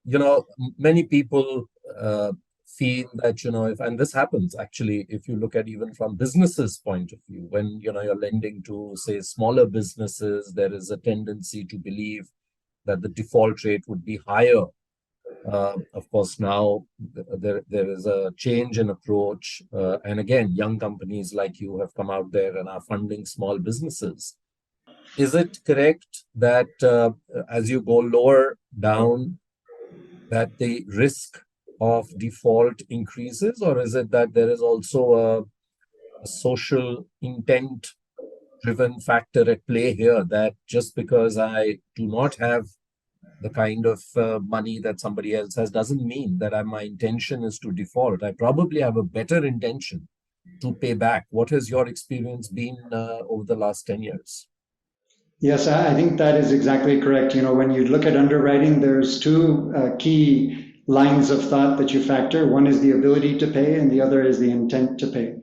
Many people feel that, and this happens actually, if you look at even from businesses' point of view, when, you're lending to, say, smaller businesses, there is a tendency to believe that the default rate would be higher. Of course, now there is a change in approach. And again, young companies like you have come out there and are funding small businesses. Is it correct that as you go lower down, that the risk of default increases, or is it that there is also a social intent driven factor at play here, that just because I do not have the kind of money that somebody else has doesn't mean that my intention is to default? I probably have a better intention to pay back. What has your experience been over the last 10 years? Yes, I think that is exactly correct. When you look at underwriting, there's two key lines of thought that you factor. One is the ability to pay, and the other is the intent to pay.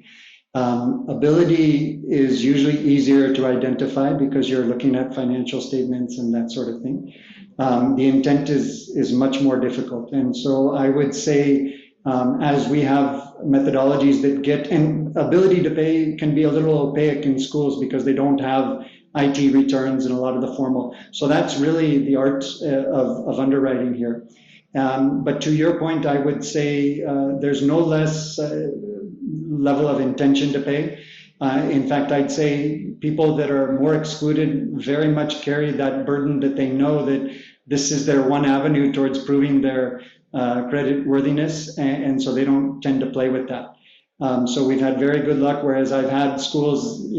Ability is usually easier to identify because you're looking at financial statements and that sort of thing. The intent is much more difficult. And so I would say, as we have methodologies that get, and ability to pay can be a little opaque in schools because they don't have IT returns and a lot of the formal. So that's really the art of underwriting here. But to your point, I would say there's no less level of intention to pay. In fact, I'd say people that are more excluded very much carry that burden, that they know that this is their one avenue towards proving their credit worthiness, and so they don't tend to play with that. So we've had very good luck, whereas I've had schools,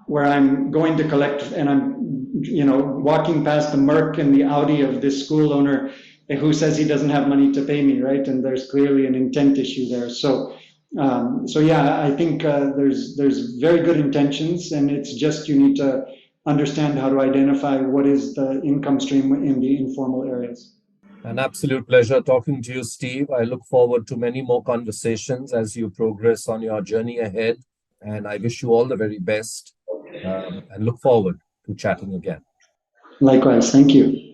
where I'm going to collect and I'm, walking past the Merc and the Audi of this school owner who says he doesn't have money to pay me, right? And there's clearly an intent issue there. So yeah, I think there's very good intentions, and it's just you need to understand how to identify what is the income stream in the informal areas. An absolute pleasure talking to you, Steve. I look forward to many more conversations as you progress on your journey ahead. And I wish you all the very best, and look forward to chatting again. Likewise, thank you.